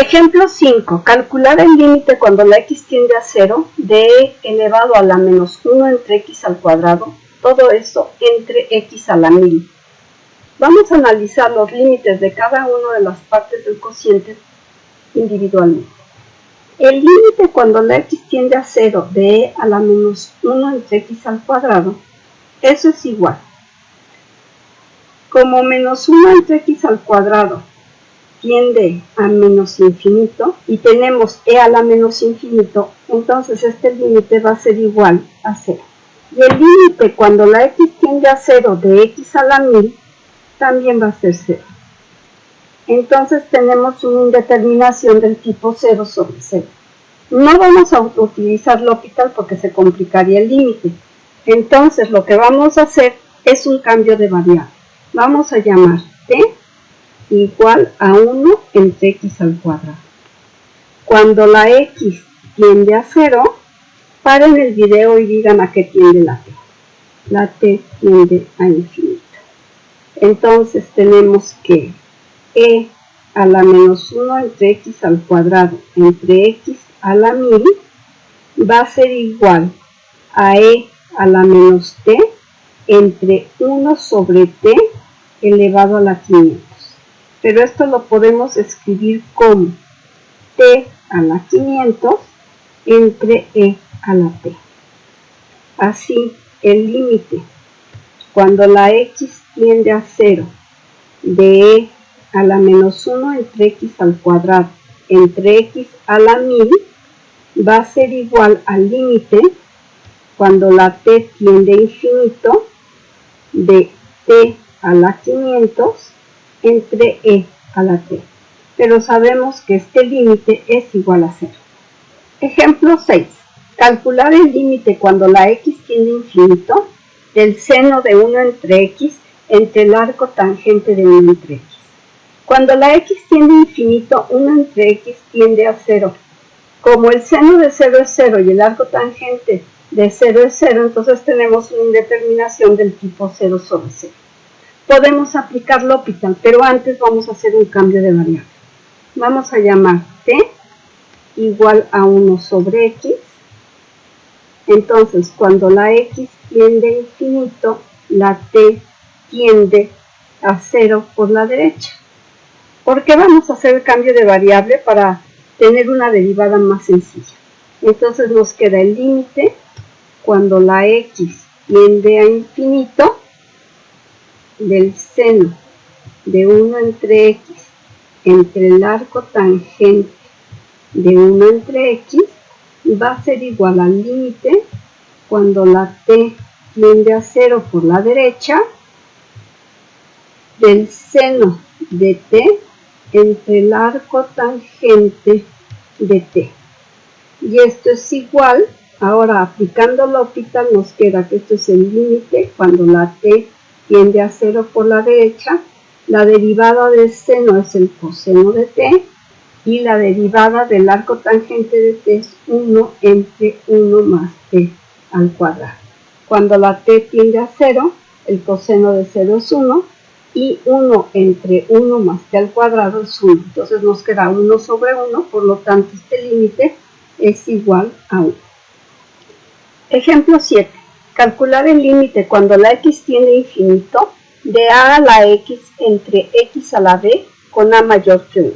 Ejemplo 5. Calcular el límite cuando la x tiende a 0 de e elevado a la menos 1 entre x al cuadrado, todo eso entre x a la 1000. Vamos a analizar los límites de cada una de las partes del cociente individualmente. El límite cuando la x tiende a 0 de e a la menos 1 entre x al cuadrado, eso es igual. Como menos 1 entre x al cuadrado tiende a menos infinito y tenemos e a la menos infinito, entonces este límite va a ser igual a 0. Y el límite cuando la x tiende a 0 de x a la 1000 también va a ser 0. Entonces tenemos una indeterminación del tipo 0 sobre 0. No vamos a utilizar L'Hopital porque se complicaría el límite. Entonces lo que vamos a hacer es un cambio de variable. Vamos a llamar t igual a 1 entre x al cuadrado. Cuando la x tiende a 0, paren el video y digan a qué tiende la t. La t tiende a infinito. Entonces tenemos que e a la menos 1 entre x al cuadrado entre x a la 1000 va a ser igual a e a la menos t entre 1 sobre t elevado a la 500. Pero esto lo podemos escribir como t a la 500 entre e a la t. Así, el límite cuando la x tiende a 0 de e a la menos 1 entre x al cuadrado entre x a la 1000 va a ser igual al límite cuando la t tiende a infinito de t a la 500 entre e a la t. Pero sabemos que este límite es igual a 0. Ejemplo 6. Calcular el límite cuando la x tiende a infinito del seno de 1 entre x entre el arco tangente de 1 entre x. Cuando la x tiende a infinito, 1 entre x tiende a 0. Como el seno de 0 es 0 y el arco tangente de 0 es 0, entonces tenemos una indeterminación del tipo 0 sobre 0. Podemos aplicar L'Hopital, pero antes vamos a hacer un cambio de variable. Vamos a llamar t igual a 1 sobre x. Entonces, cuando la x tiende a infinito, la t tiende a 0 por la derecha. ¿Por qué vamos a hacer el cambio de variable? Para tener una derivada más sencilla. Entonces nos queda el límite cuando la x tiende a infinito del seno de 1 entre x entre el arco tangente de 1 entre x va a ser igual al límite cuando la t tiende a 0 por la derecha del seno de t entre el arco tangente de t. Y esto es igual, ahora aplicando L'Hopital nos queda que esto es el límite cuando la t tiende a 0 por la derecha, la derivada del seno es el coseno de t y la derivada del arco tangente de t es 1 entre 1 más t al cuadrado. Cuando la t tiende a 0, el coseno de 0 es 1 y 1 entre 1 más t al cuadrado es 1. Entonces nos queda 1 sobre 1, por lo tanto este límite es igual a 1. Ejemplo 7. Calcular el límite cuando la x tiende a infinito de a la x entre x a la b con a mayor que 1.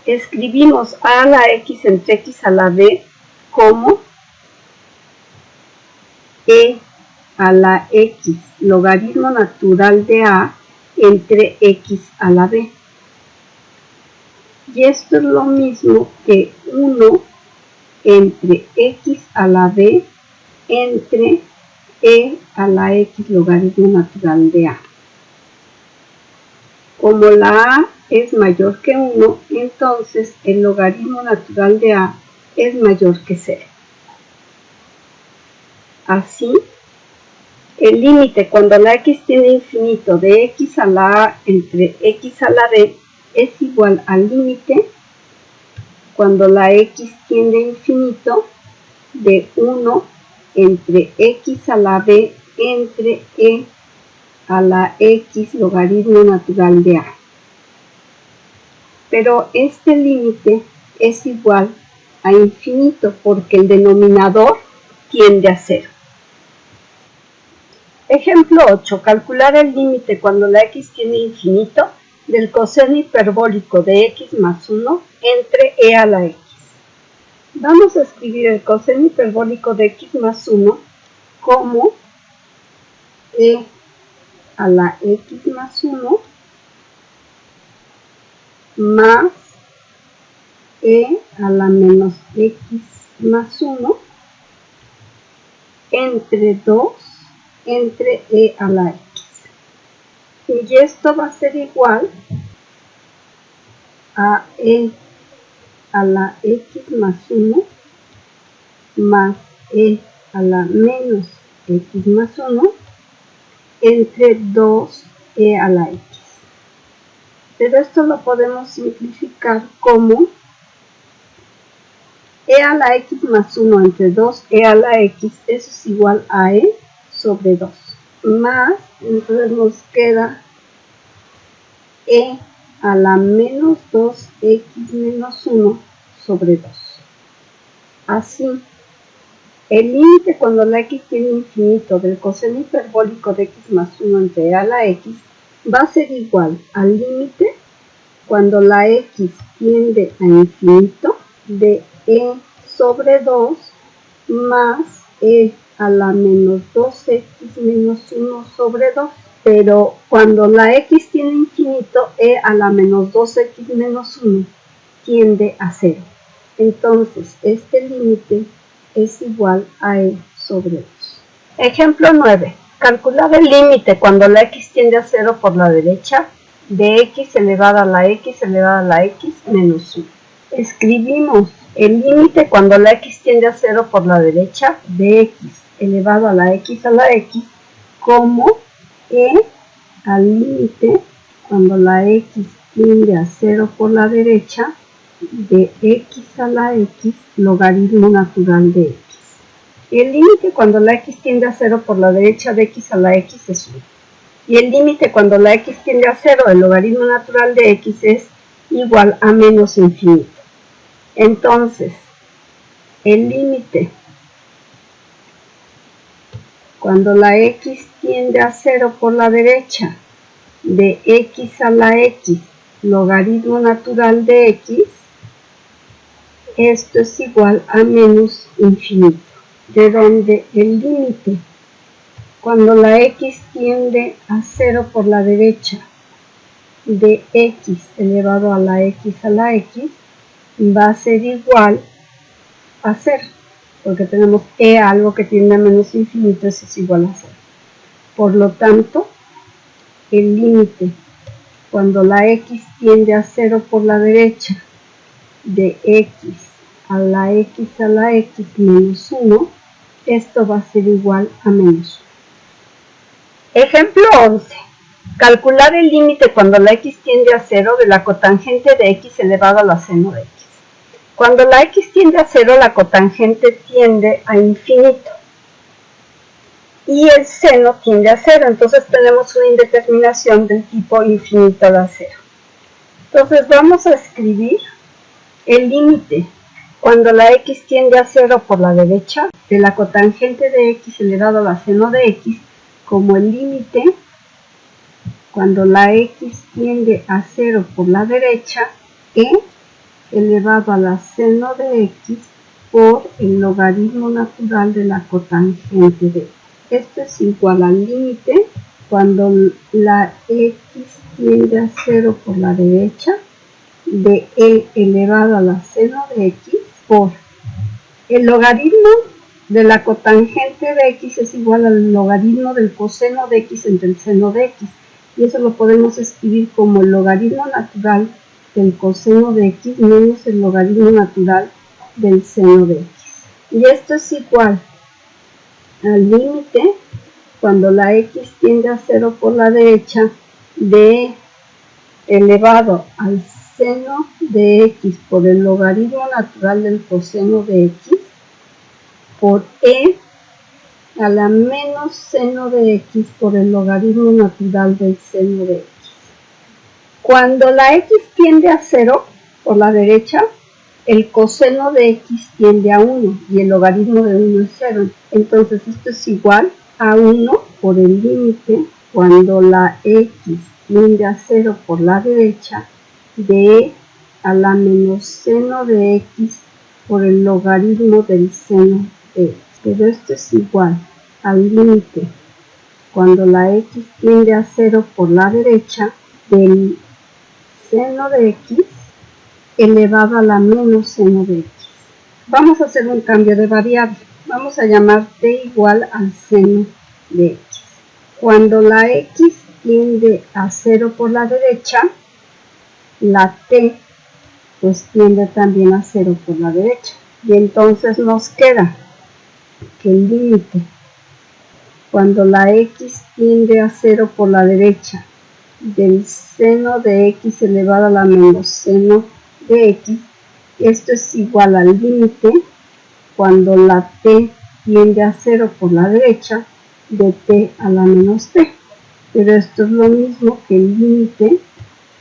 Escribimos a la x entre x a la b como e a la x logaritmo natural de a entre x a la b. Y esto es lo mismo que 1 entre x a la b entre e a la x logaritmo natural de a. Como la a es mayor que 1, entonces el logaritmo natural de a es mayor que 0. Así, el límite cuando la x tiende a infinito de x a la a entre x a la b es igual al límite cuando la x tiende a infinito de 1 entre x a la b entre e a la x logaritmo natural de a. pero este límite es igual a infinito porque el denominador tiende a 0. Ejemplo 8. Calcular el límite cuando la x tiene infinito del coseno hiperbólico de x más 1 entre e a la x. Vamos a escribir el coseno hiperbólico de x más 1 como e a la x más 1 más e a la menos x más 1 entre 2 entre e a la x. Y esto va a ser igual a e a la x más 1 más e a la menos x más 1 entre 2e a la x. Pero esto lo podemos simplificar como e a la x más 1 entre 2e a la x, eso es igual a e sobre 2. Más, entonces nos queda e a la menos 2x menos 1 sobre 2. Así, el límite cuando la x tiene infinito del coseno hiperbólico de x más 1 entre e a la x va a ser igual al límite cuando la x tiende a infinito de e sobre 2 más e a la menos 2x menos 1 sobre 2. Pero cuando la x tiene infinito, e a la menos 2x menos 1 tiende a 0. Entonces, este límite es igual a e sobre 2. Ejemplo 9. Calcular el límite cuando la x tiende a 0 por la derecha de x elevado a la x elevado a la x menos 1. Escribimos el límite cuando la x tiende a 0 por la derecha de x elevado a la x como e al límite cuando la x tiende a 0 por la derecha de x a la x logaritmo natural de x. El límite cuando la x tiende a 0 por la derecha de x a la x es 1. Y el límite cuando la x tiende a 0 del logaritmo natural de x es igual a menos infinito. Entonces, el límite cuando la x tiende a 0 por la derecha de x a la x logaritmo natural de x, esto es igual a menos infinito, de donde el límite cuando la x tiende a 0 por la derecha de x elevado a la x va a ser igual a 0, porque tenemos e algo que tiende a menos infinito, eso es igual a 0. Por lo tanto, el límite cuando la x tiende a 0 por la derecha de x a la x menos 1, esto va a ser igual a menos 1. Ejemplo 11. Calcular el límite cuando la x tiende a 0 de la cotangente de x elevado a la seno de x. Cuando la x tiende a 0, la cotangente tiende a infinito y el seno tiende a 0, entonces tenemos una indeterminación del tipo infinito da 0. Entonces vamos a escribir el límite cuando la x tiende a 0 por la derecha de la cotangente de x elevado a la seno de x como el límite cuando la x tiende a 0 por la derecha e elevado a la seno de x por el logaritmo natural de la cotangente de x. Esto es igual al límite cuando la x tiende a 0 por la derecha de e elevado a la seno de x por el logaritmo de la cotangente de x es igual al logaritmo del coseno de x entre el seno de x. Y eso lo podemos escribir como el logaritmo natural del coseno de x menos el logaritmo natural del seno de x. Y esto es igual al límite cuando la x tiende a 0 por la derecha de elevado al seno de x por el logaritmo natural del coseno de x por e a la menos seno de x por el logaritmo natural del seno de x. Cuando la x tiende a 0 por la derecha, el coseno de x tiende a 1 y el logaritmo de 1 es 0. Entonces esto es igual a 1 por el límite cuando la x tiende a 0 por la derecha de e a la menos seno de x por el logaritmo del seno de x. Pero esto es igual al límite cuando la x tiende a 0 por la derecha del seno de x elevado a la menos seno de x. Vamos a hacer un cambio de variable. Vamos a llamar t igual al seno de x. Cuando la x tiende a 0 por la derecha, la t pues tiende también a 0 por la derecha. Y entonces nos queda que el límite cuando la x tiende a 0 por la derecha del seno de x elevado a la menos seno de x, esto es igual al límite cuando la t tiende a 0 por la derecha de t a la menos t. Pero esto es lo mismo que el límite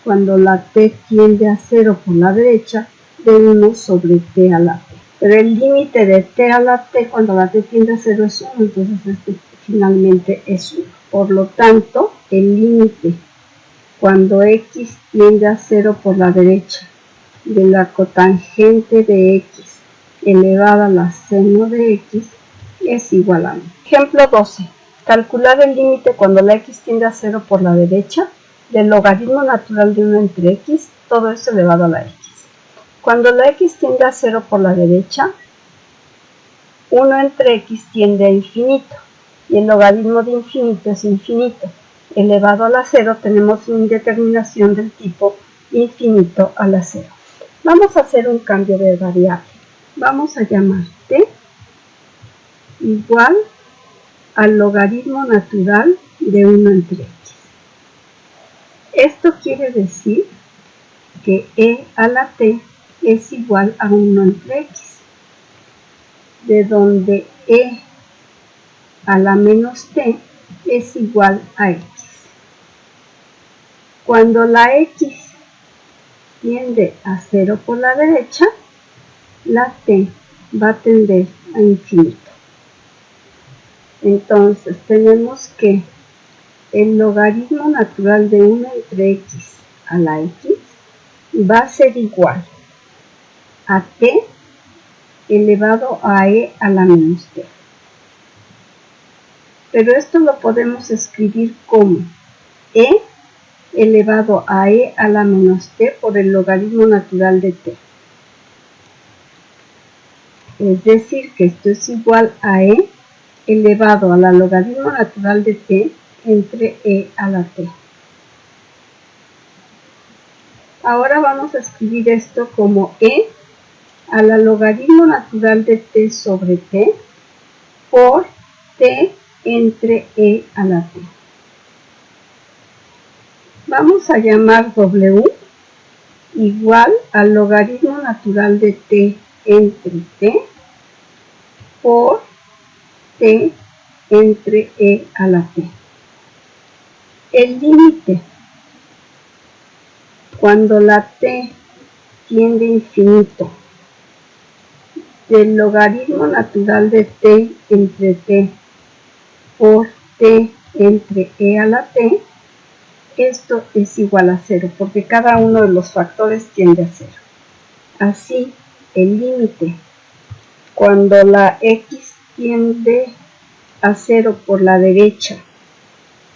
cuando la t tiende a 0 por la derecha de 1 sobre t a la t. Pero el límite de t a la t cuando la t tiende a 0 es 1, entonces este finalmente es 1. Por lo tanto, el límite cuando x tiende a 0 por la derecha de la cotangente de x elevada a la seno de x es igual a 1. Ejemplo 12. Calcular el límite cuando la x tiende a 0 por la derecha del logaritmo natural de 1 entre x, todo esto elevado a la x. Cuando la x tiende a 0 por la derecha, 1 entre x tiende a infinito y el logaritmo de infinito es infinito. Elevado a la 0 tenemos una indeterminación del tipo infinito a la 0. Vamos a hacer un cambio de variable. Vamos a llamar t igual al logaritmo natural de 1 entre x. Esto quiere decir que e a la t es igual a 1 entre x, de donde e a la menos t es igual a x. Cuando la x tiende a 0 por la derecha, la t va a tender a infinito. Entonces tenemos que el logaritmo natural de 1 entre x a la x va a ser igual a t elevado a e a la menos t. Pero esto lo podemos escribir como e elevado a e a la menos t por el logaritmo natural de t. Es decir, que esto es igual a e elevado a la logaritmo natural de t entre e a la t. Ahora vamos a escribir esto como e a la logaritmo natural de t sobre t por t entre e a la t. Vamos a llamar w igual al logaritmo natural de t entre t por t entre e a la t. El límite cuando la t tiende a infinito del logaritmo natural de t entre t por t entre e a la t, esto es igual a 0, porque cada uno de los factores tiende a 0. Así, el límite cuando la x tiende a 0 por la derecha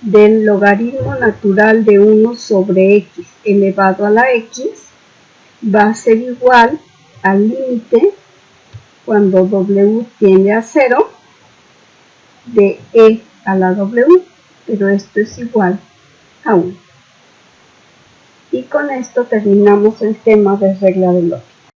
del logaritmo natural de 1 sobre x elevado a la x va a ser igual al límite cuando w tiende a 0 de e a la w, pero esto es igual a 1. Y con esto terminamos el tema de regla del 8.